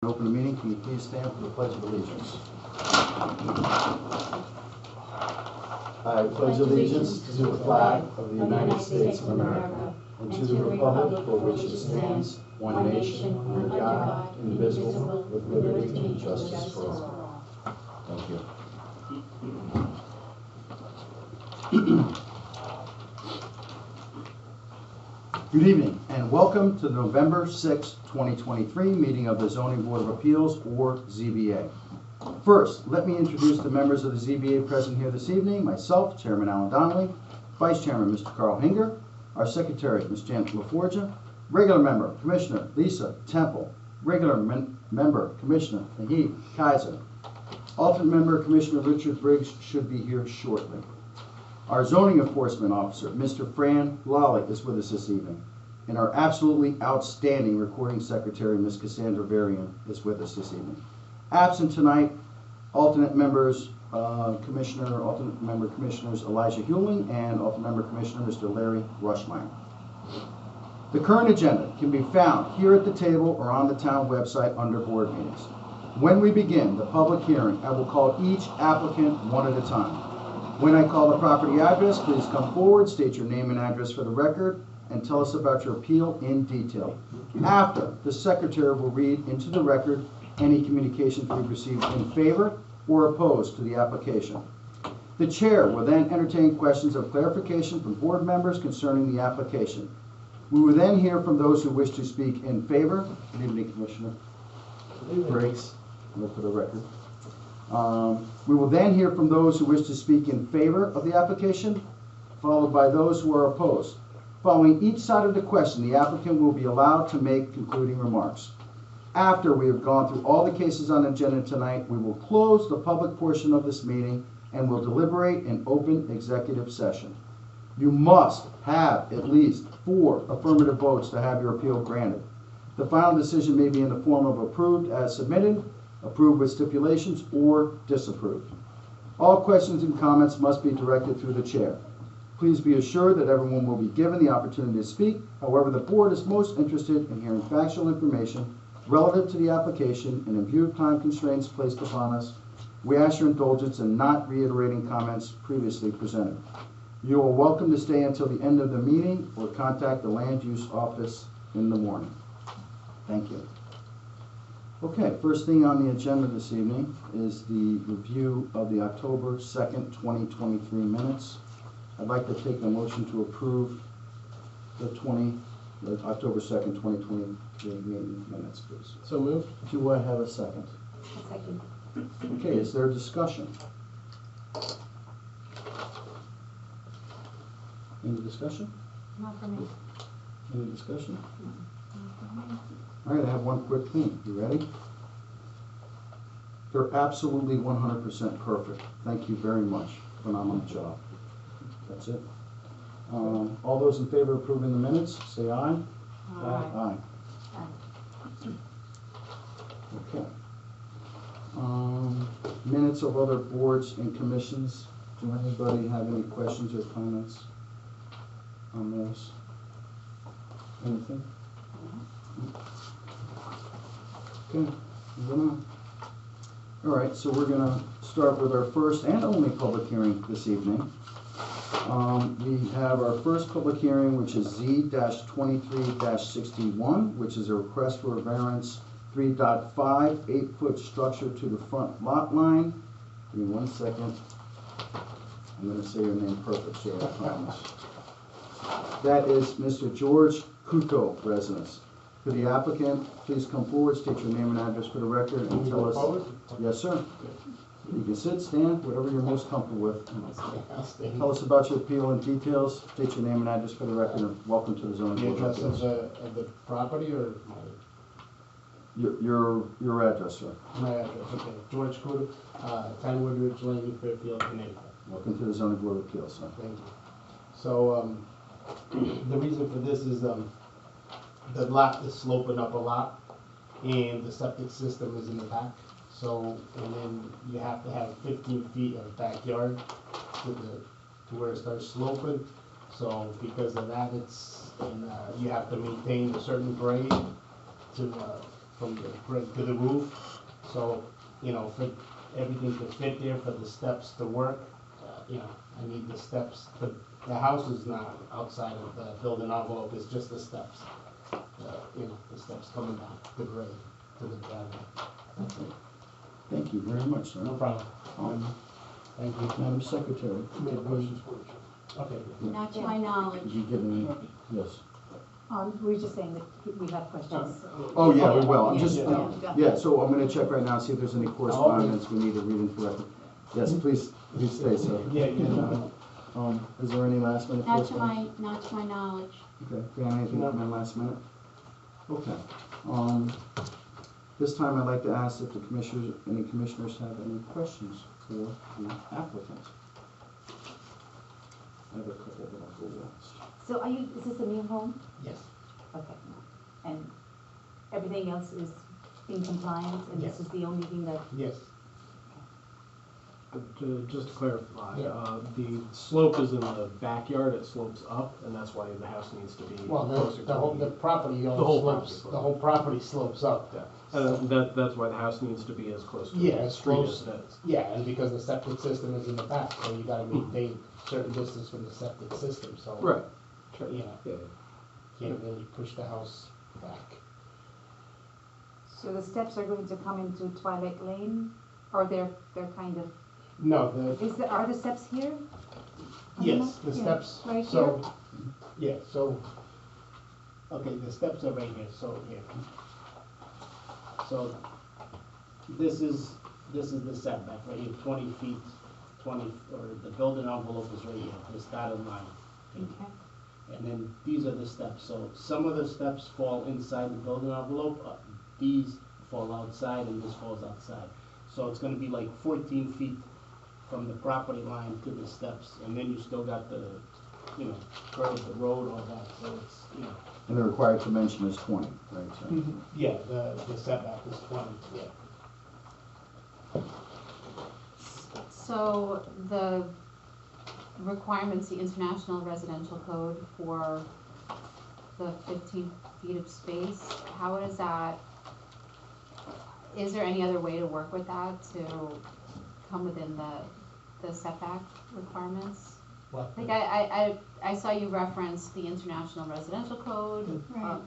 Open the meeting. Can you please stand for the Pledge of Allegiance? I pledge allegiance to the flag of the United States of America and to the republic for which it stands, one nation, under God, indivisible, with liberty and justice for all. Thank you. Good evening and welcome to the November 6, 2023 meeting of the Zoning Board of Appeals, or ZBA. First, let me introduce the members of the ZBA present here this evening. Myself, Chairman Alan Donnelly, Vice Chairman Mr. Carl Hinger, our Secretary, Ms. Janet LaForgia, Regular Member, Commissioner Lisa Temple, Regular Member, Commissioner Naheed Kaiser. Alternate Member, Commissioner Richard Briggs, should be here shortly. Our Zoning Enforcement Officer, Mr. Fran Lawley, is with us this evening. And our absolutely outstanding Recording Secretary, Ms. Cassandra Varian, is with us this evening. Absent tonight, alternate member Commissioners Elijah Hewling and alternate member Commissioner Mr. Larry Rushmeyer. The current agenda can be found here at the table or on the town website under board meetings. When we begin the public hearing, I will call each applicant one at a time. When I call the property address, please come forward, state your name and address for the record, and tell us about your appeal in detail. After, the secretary will read into the record any communications we've received in favor or opposed to the application. The chair will then entertain questions of clarification from board members concerning the application. We will then hear from those who wish to speak in favor. Good evening, Commissioner Briggs, for the record. We will then hear from those who wish to speak in favor of the application, followed by those who are opposed. Following each side of the question, the applicant will be allowed to make concluding remarks. After we have gone through all the cases on the agenda tonight, we will close the public portion of this meeting and will deliberate in open executive session. You must have at least 4 affirmative votes to have your appeal granted. The final decision may be in the form of approved as submitted, approved with stipulations, or disapproved. All questions and comments must be directed through the chair. Please be assured that everyone will be given the opportunity to speak. However, the board is most interested in hearing factual information relative to the application, and in view of time constraints placed upon us, we ask your indulgence in not reiterating comments previously presented. You are welcome to stay until the end of the meeting or contact the land use office in the morning. Thank you. Okay, first thing on the agenda this evening is the review of the October 2nd, 2023 minutes. I'd like to take a motion to approve the October 2nd, 2023 meeting minutes, please. So moved. Do I have a second? A second. Okay, is there discussion? Any discussion? Not for me. Any discussion? Not for me. All right, I have one quick thing. You ready? They're absolutely 100% perfect. Thank you very much. Phenomenal job. That's it. All those in favor of approving the minutes, say aye. Aye. Aye. Okay. Minutes of other boards and commissions. Do anybody have any questions or comments on those? Anything? Okay, moving on. All right, so we're going to start with our first and only public hearing this evening. We have our first public hearing, which is Z-23-61, which is a request for a variance 3.5, 8-foot structure to the front lot line. Give me 1 second. I'm going to say your name perfect, sir, I promise. That is Mr. George Kuko, residence. For the applicant, please come forward, state your name and address for the record, and tell us. Forward? Yes, sir. You can sit, stand, whatever you're most comfortable with. I'll stay. Tell us about your appeal in details, state your name and address for the record, and welcome to the zoning The board of address appeals. of the property or Your address, sir. my address? Okay, George Kudo, 10 Woodridge Lane, Fairfield, Connecticut. Welcome to the zoning board of appeals, sir. Thank you. So the reason for this is the lot is sloping up a lot, and the septic system is in the back. So, and then you have to have 15 feet of backyard to where it starts sloping. So because of that, you have to maintain a certain grade to from the brick to the roof. So, you know, for everything to fit there, for the steps to work, you know, I need the steps. The house is not outside of the building envelope, it's just the steps. You know, the steps coming down the grade to the driveway. Thank you very much, sir. No problem. Thank you. Madam Secretary. Okay. Not to my knowledge. Did you give any, yes. We're just saying that we have questions. Oh, yeah, we will. I'm Yeah, just, yeah. yeah, so I'm gonna check right now, see if there's any correspondence we need to read into record. Yes, please stay, sir. Yeah, yeah. Is there any last minute Not to correspondence? not to my knowledge. Okay, Brianna, anything come in last minute? Okay. This time I'd like to ask if any commissioners have any questions for the applicant. I have a couple that I'll go last. So is this a new home? Yes. Okay. And everything else is in compliance, and this Yes. is the only thing that, Yes. Just to clarify, Yeah. the slope is in the backyard, it slopes up, and that's why the house needs to be Well, closer to the whole, the property The whole slopes, property. the whole property slopes up. Yeah, that's why the house needs to be as close to Yeah, the as street close. as it is. Yeah, and because the septic system is in the back, so you gotta maintain certain distance from the septic system, so. Right. You know, Yeah. can't really push the house back. so the steps are going to come into Twilight Lane? Or they're kind of, No, are the steps here? yes, the Yeah, steps, right so, yeah, so, okay, the steps are right here, so here. So, this is the setback, right here, 20 feet, or the building envelope is right here, this dotted line. Okay. And then these are the steps, so some of the steps fall inside the building envelope, these fall outside and this falls outside. So it's gonna be like 14 feet from the property line to the steps, and then you still got the, you know, curve, the road, all that, so it's, you know. And the required dimension is 20, right? So- Yeah, the setback is 20, yeah. So the requirements, the International Residential Code for the 15 feet of space, how is that, is there any other way to work with that to come within the setback requirements? What? Like I saw you reference the International Residential Code. Right.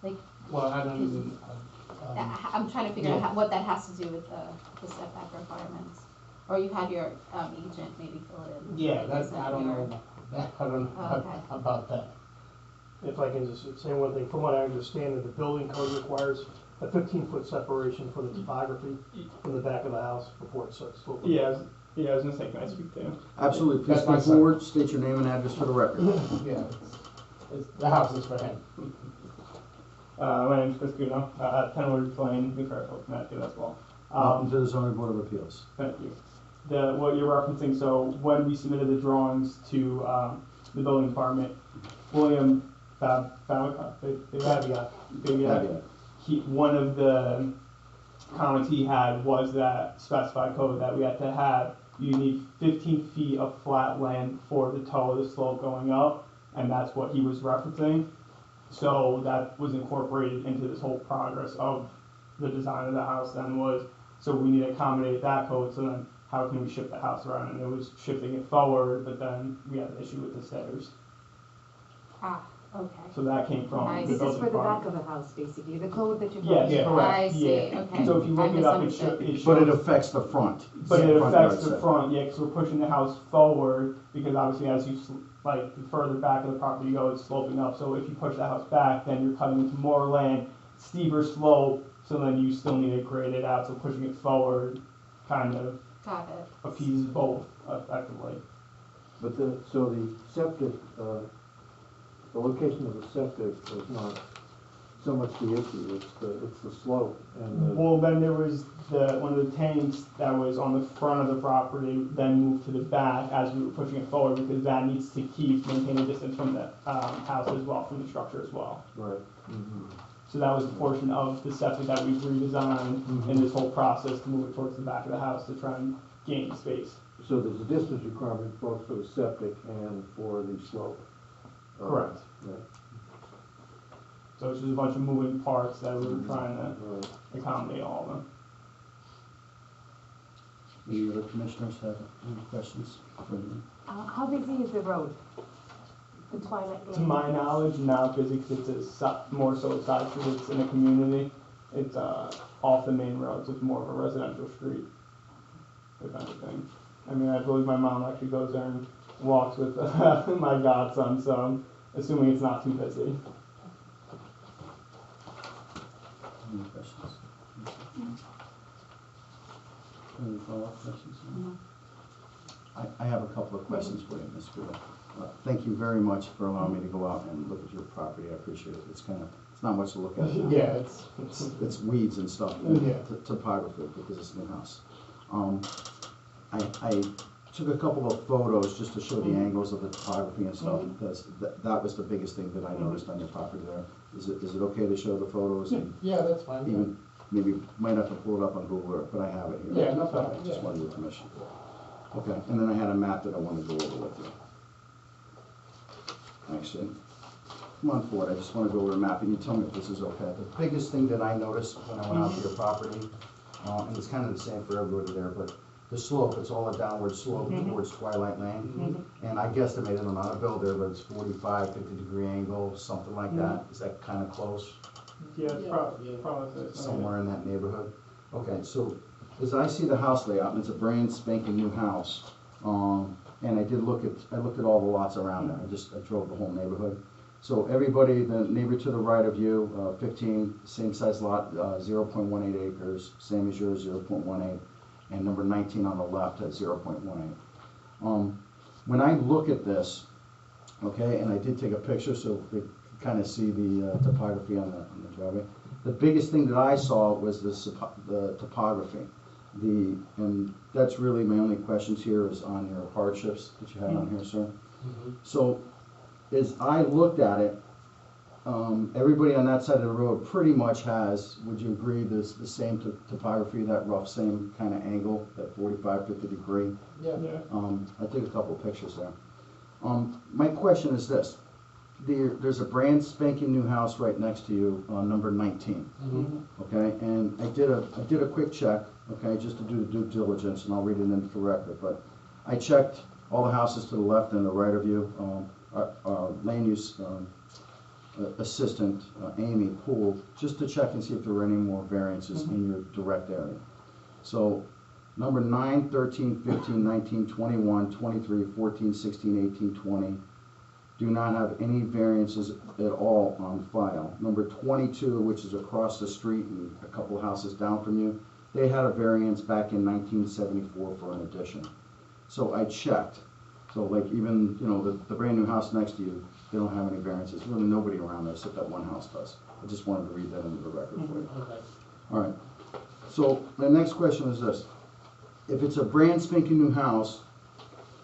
Like, Well, I don't even, I'm trying to figure out yeah. what that has to do with the setback requirements. Or you had your agent maybe fill it in. yeah, that's, Is that I don't your- know, I don't Oh, know okay. about that. If I can just say one thing, from what I understand, that the building code requires a 15-foot separation for the topography from the back of the house before it starts sloping. Yeah, I was gonna say, can I speak to him? Absolutely, please That's my come son. forward, state your name and address for the record. Yeah, the house is for him. My name's Chris Guno, 10 Woodridge Lane, New Fairfield, Connecticut as well. Welcome to the zoning board of appeals. Thank you. What you're referencing, so when we submitted the drawings to the building department, William Babiak, Caveat. one of the comments he had was that specified code that we had to have, you need 15 feet of flat land for the toe of the slope going up, and that's what he was referencing. So that was incorporated into this whole progress of the design of the house then was, so we need to accommodate that code, so then how can we shift the house around? And it was shifting it forward, but then we had an issue with the stairs. Okay. So that came from I the see. This is building for the back department. of the house, basically, the code that you're Yes, talking Yeah. about. correct. I see, Yeah. okay. So if you I look it up, it misunderstood. shows. But it affects the front. But it front affects yard the setback. front, yeah, because we're pushing the house forward, because obviously as you, like, the further back of the property you go, it's sloping up. So if you push the house back, then you're cutting into more land, steeper slope, so then you still need to grade it out, so pushing it forward kind of Got it. appeases both effectively. But so the septic, the location of the septic is not so much the issue, it's the slope and the, Well, then there was one of the tanks that was on the front of the property, then moved to the back as we were pushing it forward, because that needs to maintain a distance from the house as well, from the structure as well. right. So that was a portion of the septic that we've redesigned in this whole process to move it towards the back of the house to try and gain space. So there's a distance requirement both for the septic and for the slope. Correct. Right. So it's just a bunch of moving parts that we were trying to accommodate all of them. Any other commissioners have any questions for me? How busy is the road? The Twilight Lane? To my knowledge, not busy because it's more so a side street, it's in a community. It's off the main roads, it's more of a residential street, if anything. I mean, I believe my mom actually goes there and walks with my godson, so I'm assuming it's not too busy. Any questions? Any follow-up questions? I have a couple of questions for you, Ms. Field. Thank you very much for allowing me to go out and look at your property. I appreciate it. It's not much to look at now. Yeah, It's weeds and stuff, Yeah. topography, because it's a new house. I took a couple of photos just to show the angles of the topography and stuff, because that was the biggest thing that I noticed on your property there. Is it okay to show the photos? And yeah, that's fine. even, maybe, might have to pull it up on Google Earth, but I have it here. Yeah, no problem, Okay, Just yeah. wanted your permission. Okay, and then I had a map that I wanted to go over with you. Actually, come on forward, I just want to go over the map, and you tell me if this is okay. The biggest thing that I noticed when I went out to your property, and it's kind of the same for everybody there, but the slope, it's all a downward slope towards Twilight Lane. And I guesstimated, I'm not a builder, but it's 45, 50-degree angle, something like that. Is that kind of close? Yeah, it's probably Somewhere in that neighborhood? Okay, so as I see the house layout, and it's a brand spanking new house, and I looked at all the lots around there. I drove the whole neighborhood. So everybody, the neighbor to the right of you, 15, same size lot, 0.18 acres, same as yours, 0.18, and number 19 on the left at 0.18. When I look at this, okay, and I did take a picture so we can kind of see the topography on the driveway. The biggest thing that I saw was the topography. And that's really my only questions here is on your hardships that you had on here, sir. So as I looked at it, everybody on that side of the road pretty much has, would you agree, the same topography, that rough same kind of angle, that 45, 50 degree? Yeah. I took a couple of pictures there. My question is this. There's a brand spanking new house right next to you, number 19. Okay, and I did a quick check, okay, just to do the due diligence, and I'll read it into the record, but I checked all the houses to the left and the right of you. Our land use assistant, Amy, pulled just to check and see if there were any more variances in your direct area. So number 9, 13, 15, 19, 21, 23, 14, 16, 18, 20 do not have any variances at all on file. Number 22, which is across the street and a couple of houses down from you, they had a variance back in 1974 for an addition. So I checked. So like even, the brand new house next to you, they don't have any variances. Really nobody around there except that one house does. I just wanted to read that into the record for you. Okay. All right. So the next question is this. If it's a brand spanking new house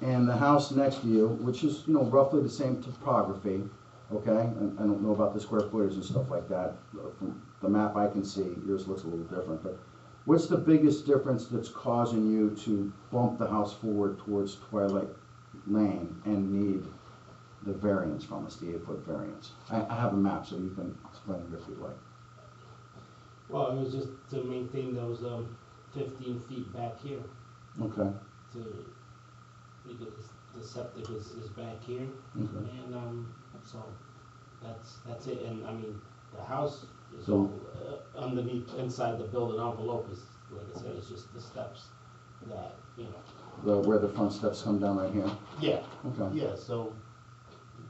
and the house next to you, which is, roughly the same topography, okay? And I don't know about the square footage and stuff like that. From the map I can see, yours looks a little different, but what's the biggest difference that's causing you to bump the house forward towards Twilight Lane and need the variance from us, the 8-foot variance? I have a map, so you can explain it if you'd like. Well, it was just to maintain those 15 feet back here, Okay. because the septic is back here, Okay. and so that's it. And I mean, the house is So- all underneath, inside the building envelope is, like I said, it's just the steps that, Where the front steps come down right here? Yeah, Okay. yeah, so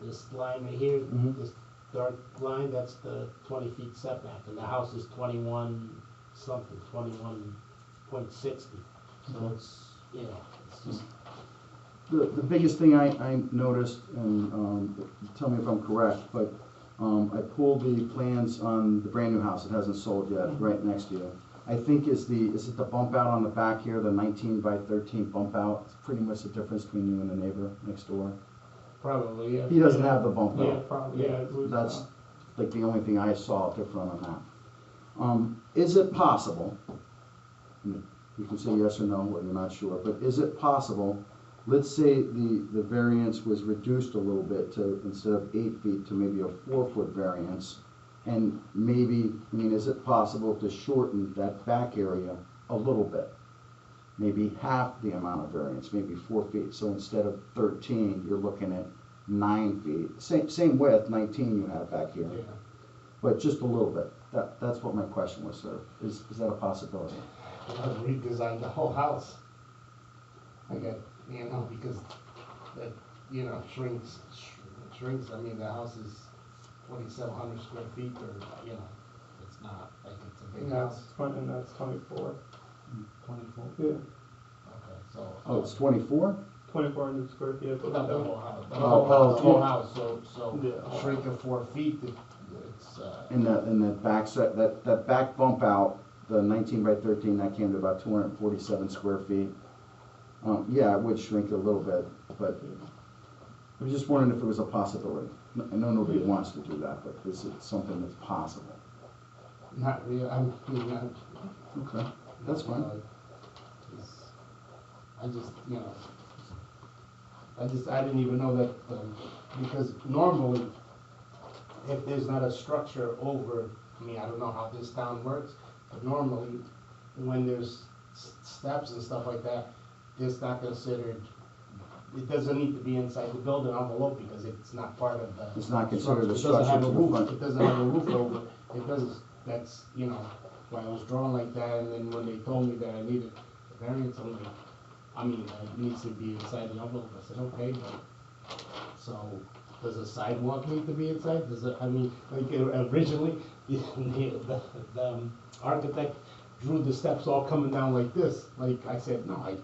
this line right here, Mhm. this dark line, that's the 20 feet setback, and the house is 21 something, 21.60. So Okay. it's, it's just, The biggest thing I noticed, and tell me if I'm correct, but I pulled the plans on the brand new house, it hasn't sold yet, right next to you. I think is it the bump out on the back here, the 19 by 13 bump out? It's pretty much the difference between you and the neighbor next door. Probably, yeah. He doesn't have the bump Yeah, out. probably, yeah. I believe That's so. like the only thing I saw different on that. Is it possible, you can say yes or no, or you're not sure, but is it possible, let's say the variance was reduced a little bit to, instead of 8 feet, to maybe a 4-foot variance, And maybe, I mean, is it possible to shorten that back area a little bit? Maybe half the amount of variance, maybe 4 feet. So instead of 13, you're looking at 9 feet. Same width, 19 you have back here, Yeah. but just a little bit. That's what my question was, sir. Is that a possibility? I've redesigned the whole house. I got, because that, shrinks, I mean, the house is 2,700 square feet or, it's not like it's a big And house. that's 24. 24? Yeah, Okay, so. Oh, it's 24? 2,400 square feet. Not the whole house, the Oh, whole yeah. house, so Yeah. shrink of 4 feet, it's, And the back set, that back bump out, the 19 by 13, that came to about 247 square feet. Yeah, it would shrink a little bit, but I was just wondering if it was a possibility. I know nobody wants to do that, but is it something that's possible? not real, I mean, not. Okay, that's fine. It's- I didn't even know that, because normally, if there's not a structure over, I mean, I don't know how this town works, but normally, when there's steps and stuff like that, it's not considered, it doesn't need to be inside the building envelope because it's not part of the. It's not considered a It doesn't have structure a to the roof, front. it doesn't have a roof over, it does, that's, why I was drawn like that, and then when they told me that I needed a variance, I'm like, it needs to be inside the envelope, I said, okay, but, so, does a sidewalk need to be inside, originally, the architect drew the steps all coming down like this, like, I said, no, I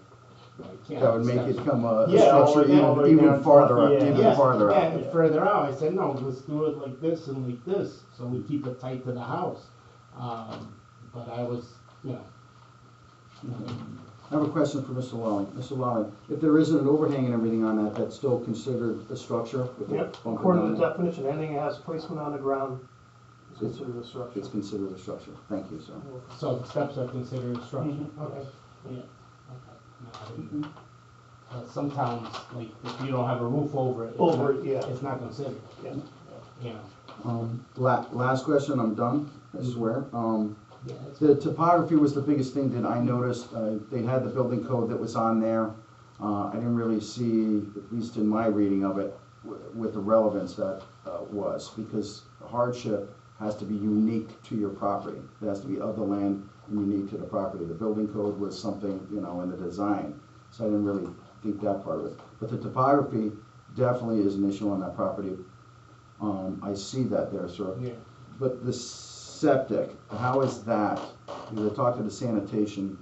can't. That would make it Steps- come a Yeah, structure all the way even down farther front, up, yeah. even farther yeah, up. and further out, I said, no, let's do it like this and like this, so we keep it tight to the house. But I was, I have a question for Mr. Lally. Mr. Lally, if there isn't an overhang and everything on that, that's still considered a structure? with a Yep, bump according to down the there? definition, anything that has placement on the ground is considered a structure. It's considered a structure. Thank you, sir. so the steps are considered a structure, Mhm. okay, yeah, okay. No, I didn't- some towns, like, if you don't have a roof over it. Over it, yeah. It's not considered, Yeah. Last question, I'm done, I swear. Yeah, it's- The topography was the biggest thing that I noticed. They had the building code that was on there. I didn't really see, at least in my reading of it, with the relevance that was, because hardship has to be unique to your property. It has to be of the land and unique to the property. The building code was something, in the design, so I didn't really think that part of it. But the topography definitely is an issue on that property. I see that there, sir. Yeah. But the septic, how is that? Because I talked to the sanitarian,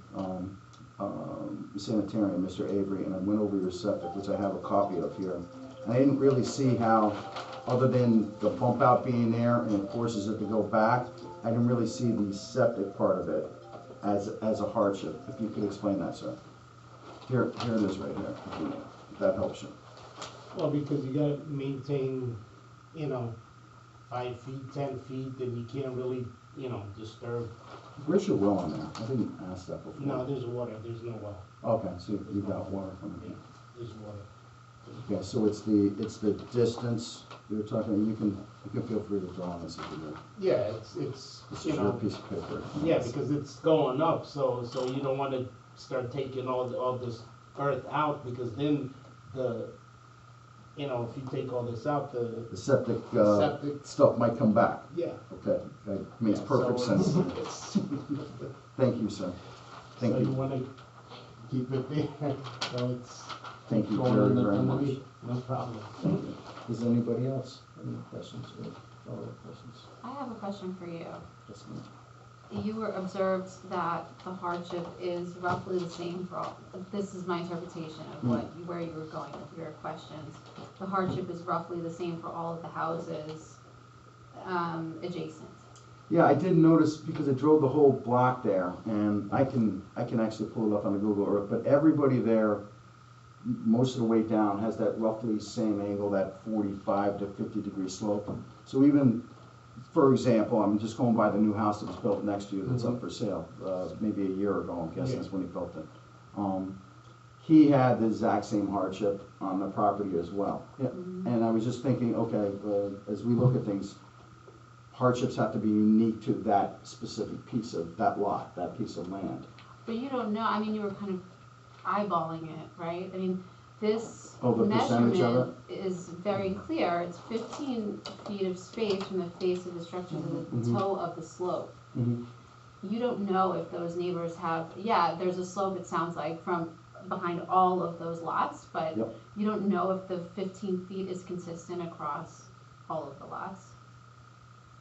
Mr. Avery, and I went over your septic, which I have a copy of here. And I didn't really see how, other than the bump out being there and it forces it to go back, I didn't really see the septic part of it as a hardship. If you could explain that, sir. Here it is right here, if that helps you. Well, because you gotta maintain, 5 feet, 10 feet, and you can't really, disturb. Where's your well on there? I didn't ask that before. No, there's water, there's no well, Okay, so you got water from it. there's water. Okay, so it's the distance you're talking, you can feel free to draw on this if you like. Yeah, it's, This is your piece of paper. yeah, because it's going up, so you don't wanna start taking all this earth out, because then if you take all this out, The septic, septic, stuff might come back. yeah. Okay, that makes Yeah, perfect so sense. it's- Thank you, sir. Thank So you you. wanna keep it there, so it's. Thank you going very, in the very much. underneath, no problem. Does anybody else have any questions or follow-up questions? I have a question for you. Yes, ma'am. You were observed that the hardship is roughly the same for all, this is my interpretation of where you were going with your questions. The hardship is roughly the same for all of the houses, adjacent. Yeah, I did notice, because I drove the whole block there, and I can actually pull it up on the Google Earth, but everybody there, most of the way down, has that roughly same angle, that 45 to 50 degree slope. So even, for example, I'm just going by the new house that was built next to you that's up for sale, maybe a year ago, I'm guessing is when he built it. He had the exact same hardship on the property as well. Yeah. And I was just thinking, okay, as we look at things, hardships have to be unique to that specific piece of, that lot, that piece of land. But you don't know, I mean, you were kind of eyeballing it, right? I mean, this Oh, the percentage of measurement is very clear. It's 15 feet of space from the face of the structure to the Mhm. toe of the slope. Mm-hmm. You don't know if those neighbors have, yeah, there's a slope, it sounds like, from behind all of those lots, but Yep. you don't know if the 15 feet is consistent across all of the lots.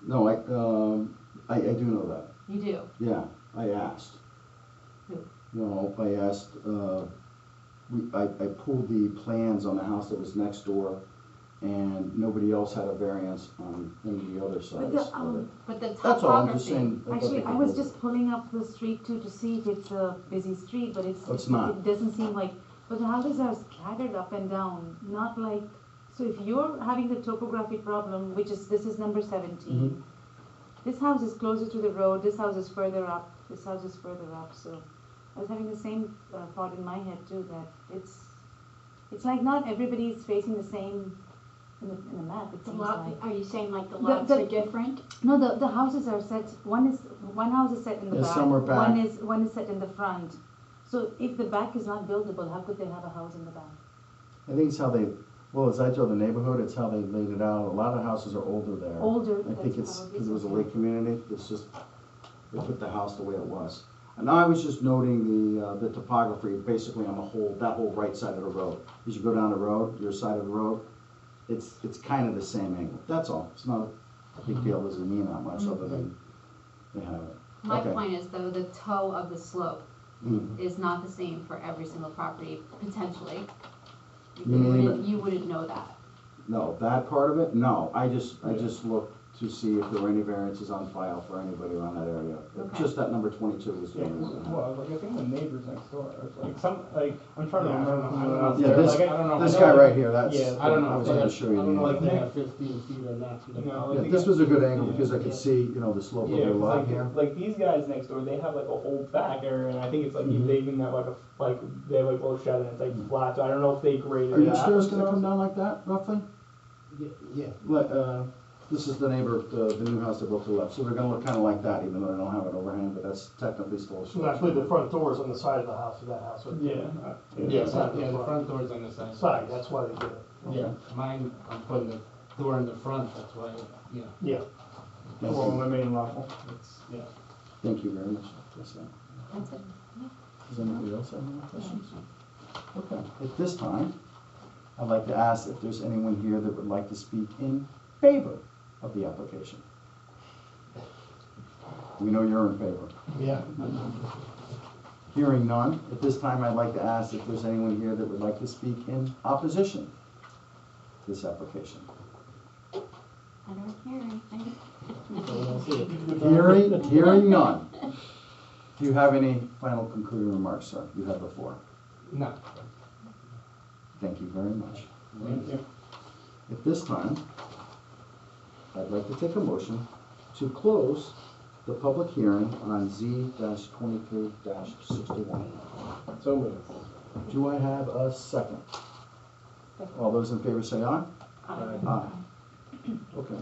No, I do know that. You do? Yeah, I asked. Who? No, I asked, I pulled the plans on the house that was next door, and nobody else had a variance on any of the other sides the, of it. But the That's all, I'm just topography, saying. Actually, I was just pulling up the street too to see if it's a busy street, but Oh, it's not. it doesn't seem like, but the houses are scattered up and down, not like, so if you're having the topography problem, which is, this is number 17. Mhm. This house is closer to the road, this house is further up, this house is further up, so I was having the same thought in my head too, that it's like not everybody is facing the same in the map, it The seems lot, like. are you saying like the The- lots the- are different? No, the houses are set, one house is set in the Yeah, back. some are back. One is set in the front. So if the back is not buildable, how could they have a house in the back? I think it's how they, well, as I told the neighborhood, it's how they laid it out. A lot of houses are older there. Older, I think that's it's, probably because it was a okay. lake community, it's just, they put the house the way it was. And I was just noting the topography, basically on that whole right side of the road. As you go down the road, your side of the road, it's kind of the same angle, that's all. It's not a big deal, doesn't mean that much, other than they have it. my Okay. point is though, the toe of the slope Mhm. is not the same for every single property, potentially. You mean- You wouldn't know that. No, that part of it, no, I just looked to see if there were any variances on file for anybody around that area. Okay. Just that number 22 was the Yeah, only one. that had it. well, like, I think the neighbors next door, I was like, I'm trying to Yeah, I remember don't know, from I when don't I was Yeah, there, this, like, I don't know. this I guy know- right here, that's, Yeah, I don't know, I if was they gonna have, show I you. don't know the if they angle. have 15 feet or not. No, Yeah, like, this was a good angle yeah, because I could yeah. see, the slope of Yeah, the 'cause lot here. like these guys next door, they have like a whole back area, and I think it's like Mhm. they even have like they have like a little shed, and it's like flat. So I don't know if they graded Are it your out stairs gonna come themselves. down like that, roughly? Yeah, Like, this is the neighbor, the new house that built to the left, so they're gonna look kinda like that, even though they don't have an overhang, but that's technically still a So actually, the front door is on the side of the house, Yeah. yeah, the front door's on the side. Side, that's why they did it. Yeah, mine, I'm putting the door in the front, that's why, you know. Yeah. Thank Well, you. the main level. It's, yeah. Thank you very much. Yes, ma'am. That's it. Does anybody else have any questions? Okay, at this time, I'd like to ask if there's anyone here that would like to speak in favor of the application. We know you're in favor. Yeah. Hearing none, at this time, I'd like to ask if there's anyone here that would like to speak in opposition to this application. I don't hear anything. Hearing none. Do you have any final concluding remarks, sir? You have the floor. No. Thank you very much. Thank you. At this time, I'd like to take a motion to close the public hearing on Z-23-61. So moved. Do I have a second? All those in favor say aye? Aye. Okay.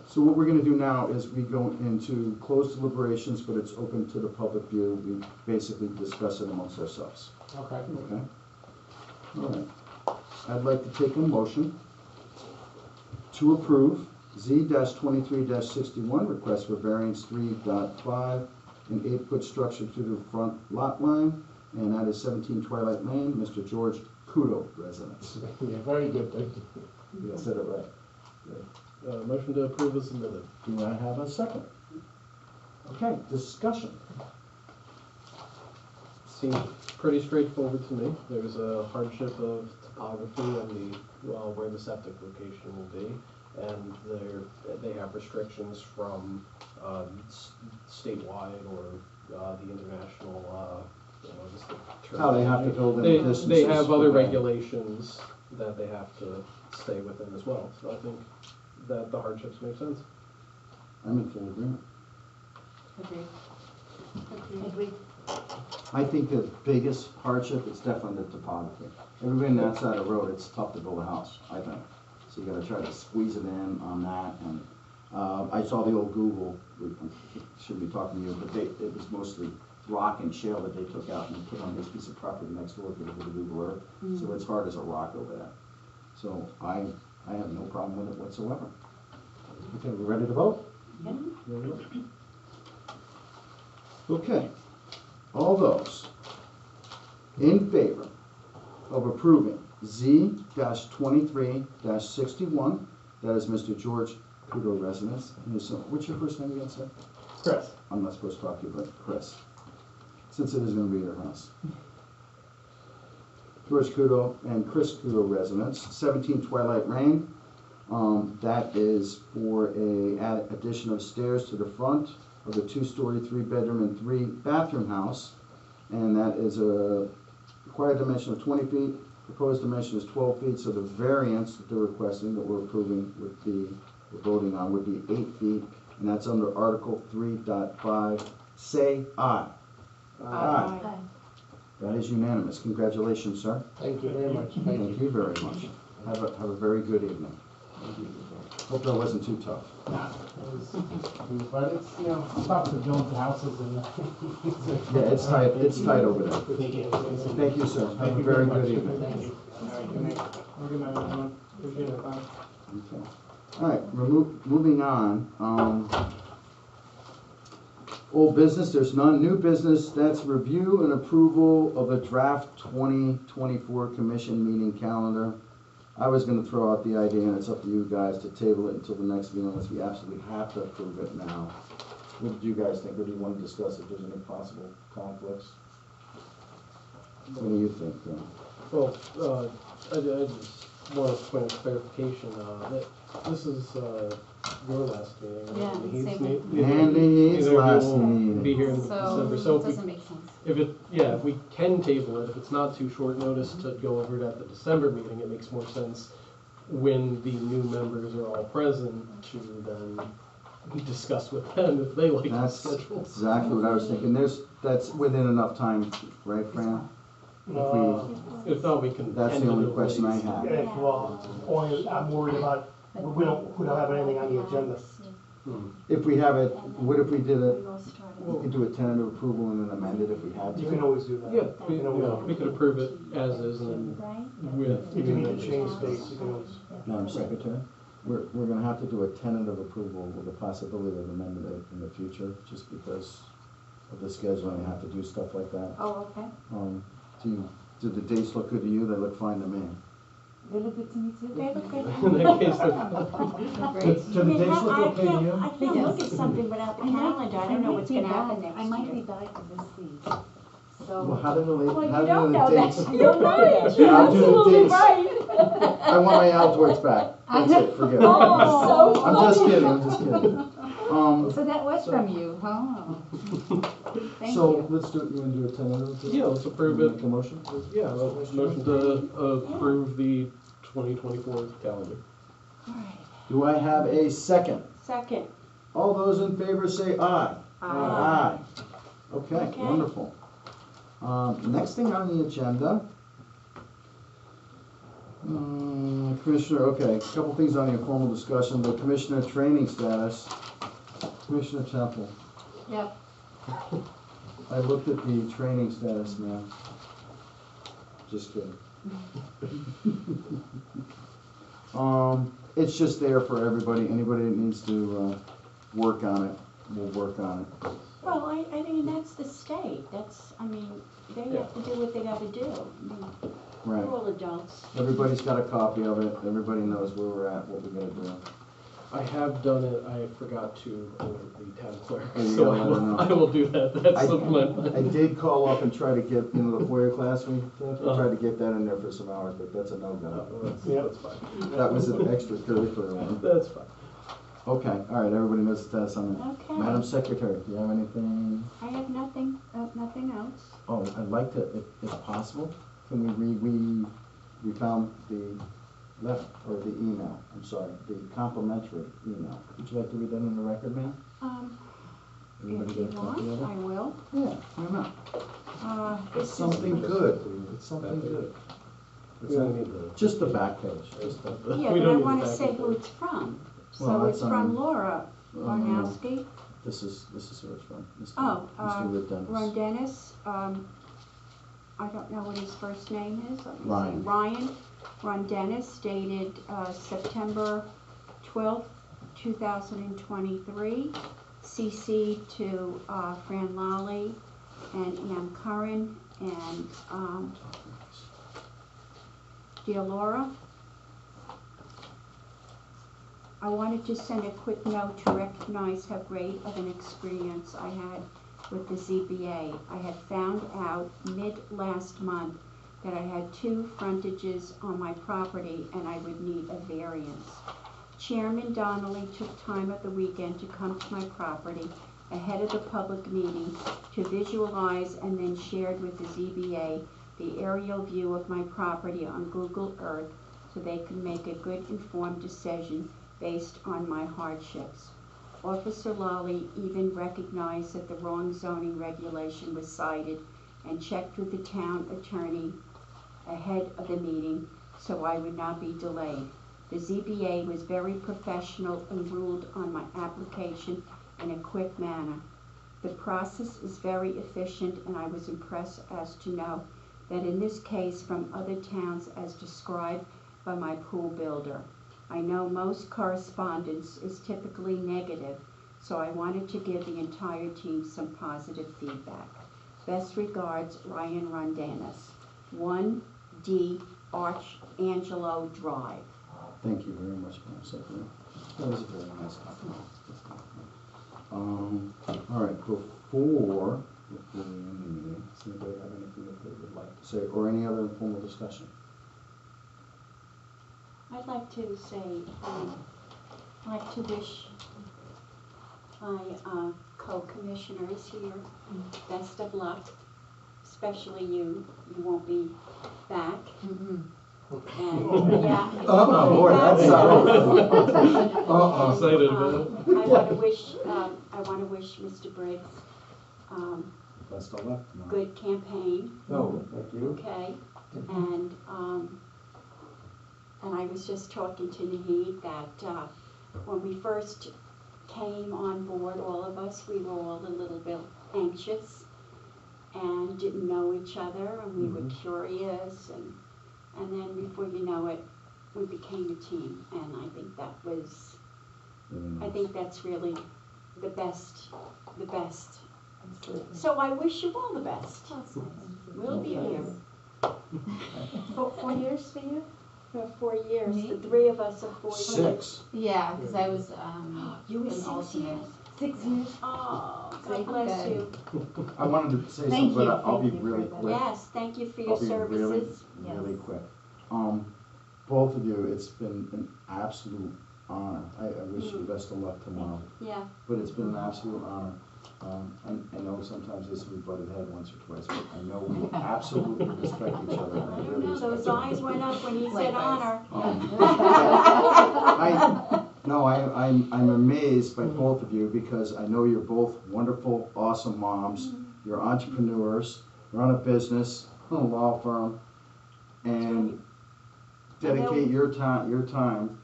So what we're gonna do now is we go into closed deliberations, but it's open to the public view. We basically discuss it amongst ourselves. Okay. Okay? All right. I'd like to take a motion to approve Z-23-61, request for variance 3.5, an 8-foot structure to the front lot line, and that is 17 Twilight Lane, Mr. George Kudo residence. Yeah, very good, thank you. Yeah, I said it right. Good. Motion to approve is submitted. Do I have a second? Okay, discussion. Seems pretty straightforward to me. There's a hardship of topography and where the septic location will be. And they have restrictions from statewide or the international, what's the term? How they have to build in They distances. have other Okay. regulations that they have to stay within as well. So I think that the hardships make sense. I'm in full agreement. Agreed. Agreed. I think the biggest hardship is definitely the topography. Everybody on that side of the road, it's tough to build a house, I think. So you gotta try to squeeze it in on that, and I saw the old Google, shouldn't be talking to you, but it was mostly rock and shale that they took out and put on this piece of property next door to the Google Earth. So it's hard as a rock over there. So I have no problem with it whatsoever. Okay, we ready to vote? Okay, all those in favor of approving Z-23-61, that is Mr. George Kudo residence. And what's your first name again, sir? Chris. I'm not supposed to talk to you, but Chris, since it is going to be your house. George Kudo and Chris Kudo residence, 17 Twilight Lane. That is for a addition of stairs to the front of the 2-story, 3-bedroom and 3-bathroom house. And that is a required dimension of 20 feet, proposed dimension is 12 feet, so the variance that they're requesting, that we're approving, we're voting on, would be 8 feet, and that's under Article 3.5. Say aye. Aye. That is unanimous. Congratulations, sir. Thank you very much. Thank you very much. Have a very good evening. Hope that wasn't too tough. But it's, you know, I'm about to build the houses and. Yeah, it's tight over there. Thank you. Thank you, sir. Have a very good evening. Thank you. All right, good night. Good night, everyone. Appreciate it. Bye. Okay. All right, we're moving on. Old business, there's none. New business, that's review and approval of a draft 2024 commission meeting calendar. I was gonna throw out the idea, and it's up to you guys to table it until the next meeting unless we absolutely have to approve it now. What do you guys think, or do you want to discuss if there's any possible conflicts? What do you think? Well, I just want a point of clarification, that this is, your last meeting. Yeah, and he's same. Andy's neither of you last will meeting. Be here in December, so it if we doesn't make sense. if we can table it, if it's not too short notice to go over it at the December meeting, it makes more sense when the new members are all present to then discuss with them if they like the That's schedule. exactly what I was thinking. That's within enough time, right, Fran? If not, we can. That's the only question I have. If, only I'm worried about, we don't have anything on the agenda. If we have it, what if we did we could do a tentative approval and then amend it if we had You to? can always do that. Yeah, we could approve it as is and then with. If you need to change dates, you can always. Madam Secretary, we're gonna have to do a tentative approval with the possibility of amending it in the future, just because of the scheduling, I have to do stuff like that. Oh, okay. Do the dates look good to you? They look fine to me. They look good to me too. They look good. In that case, Do the dates look okay to you? I can't look at something without the calendar, I don't know what's gonna happen next year. I might be back in this week, Well, so. how do the Well, late, you how do don't the know that, dates? you don't know that, you're I'll do the absolutely dates. right. I want my outdoors back. That's it, forget it. Oh, so I'm just kidding, I'm just kidding. So that was from you, huh? Thank So you. let's do it, you wanna do a tentative? Yeah, let's approve it. Make a motion? Yeah, motion to approve the 2024 calendar. Do I have a second? Second. All those in favor say aye. Aye. Okay, Okay. wonderful. Next thing on the agenda. Commissioner, okay, a couple things on the informal discussion, the commissioner training status. Commissioner Temple, Yep. I looked at the training status, man. Just kidding. It's just there for everybody, anybody that needs to, work on it, will work on it. Well, I mean, that's the state, that's, I mean, they have to do what they gotta do. I mean, Right. we're all adults. Everybody's got a copy of it, everybody knows where we're at, what we're gonna do. I have done it, I forgot to alert the town clerk, Oh, you so gotta let her know. I will do that, that's the plan. I did call up and try to get, the FOIA class, we tried to get that in there for some hours, but that's a no-go. That's fine. That was an extracurricular one. That's fine. Okay, all right, everybody knows the status on that. Okay. Madam Secretary, do you have anything? I have nothing else. Oh, I'd like to, if possible, can we read, we found the letter, or the email, I'm sorry, the complimentary email. Would you like to read that in the record, ma'am? Everybody If you get a copy want, of it? I will. Yeah, why not? This It's is, something good, it's something good. We don't need the. Just the back page. Just the- yeah, we but I don't need wanna the say back who it's from. Well, So that's it's from on- Laura Barnowski. This is who it's from, Mr. Oh, Mr. Whit Dennis. Ron Dennis, I don't know what his first name is. Let me see. Ryan. Ron Dennis, dated September 12th, 2023. CC to Fran Lally and Ann Curran and dear Laura, I wanted to send a quick note to recognize how great of an experience I had with the ZBA. I had found out mid last month that I had 2 frontages on my property and I would need a variance. Chairman Donnelly took time of the weekend to come to my property ahead of the public meeting to visualize and then shared with the ZBA the aerial view of my property on Google Earth so they could make a good informed decision based on my hardships. Officer Lally even recognized that the wrong zoning regulation was cited and checked with the town attorney ahead of the meeting so I would not be delayed. The ZBA was very professional and ruled on my application in a quick manner. The process is very efficient and I was impressed as to know that in this case from other towns as described by my pool builder. I know most correspondence is typically negative, so I wanted to give the entire team some positive feedback. Best regards, Ryan Rondanis, 1D Archangelo Drive. Thank you very much, Madam Secretary. That was a very nice compliment. All right, before we end the meeting, does anybody have anything that they would like to say, or any other informal discussion? I'd like to say, I'd like to wish my co-commissioners here best of luck, especially you. You won't be back. And, yeah. Uh-oh, boy, that sounds... I'm excited about it. I want to wish Mr. Briggs Best of luck tomorrow. good campaign, No, thank you. okay? And I was just talking to Naheed that when we first came on board, all of us, we were all a little bit anxious and didn't know each other, and we were curious, and then before you know it, we became a team, and I think that was, I think that's really the best. So I wish you all the best. We'll be here 4 years for you? for 4 years. Me? The 3 of us are 4 years. 6. Yeah, because I was, You were an 6 alternate. years? 6 years. Oh, So God bless good. you. I wanted to say Thank something, but you, I'll be thank you really for that. quick. Yes, thank you for your I'll be really, services. really quick. Both of you, it's been an absolute honor. I wish you the best of luck tomorrow, Yeah, but it's been an absolute honor. I know sometimes this we butted head once or twice, but I know we absolutely respect each other. I and don't really know, respect those each other. eyes went up when he said Likewise. honor. I'm amazed by both of you because I know you're both wonderful, awesome moms. You're entrepreneurs, run a business, a law firm, and dedicate your time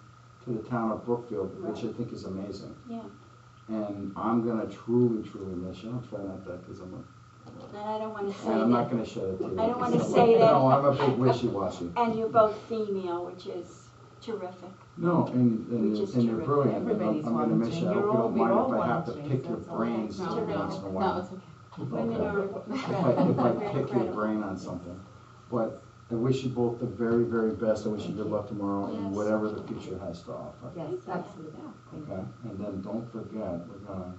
to the town of Brookfield, which I think is amazing. Yeah, And I'm gonna truly, truly miss you. I'll try not that because I'm and I don't wanna say and I'm not that. gonna shed a tear. I don't wanna because say that. No, I'm a big wishy-washy. And you're both female, which is terrific. No, and Which is you're terrific. brilliant. and Everybody's I'm gonna miss you. I hope you don't we mind all if I want have to twins, pick your that's all. brains No, every no, once in a no, while. it's okay. Women are If incredible. I They're pick your incredible. brain on something. But I wish you both the very, very best. I wish you good luck tomorrow and Yes. whatever the future has to offer. Yes, absolutely. Okay? And then don't forget, we're gonna,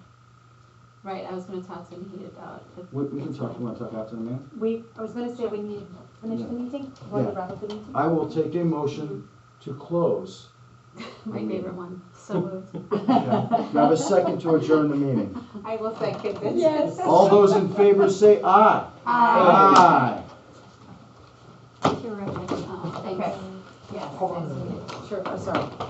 Right, I was gonna talk to Naheed about it. we can talk, you wanna talk after the meeting? I was gonna say, when you finish the meeting, or Yeah. the wrap up the meeting? I will take a motion to close. My favorite one, so moved. Okay. Can I have a second to adjourn the meeting? I will second this. Yes. All those in favor say aye. Aye. Terrific. Oh, thanks. Yes. Sure, sorry.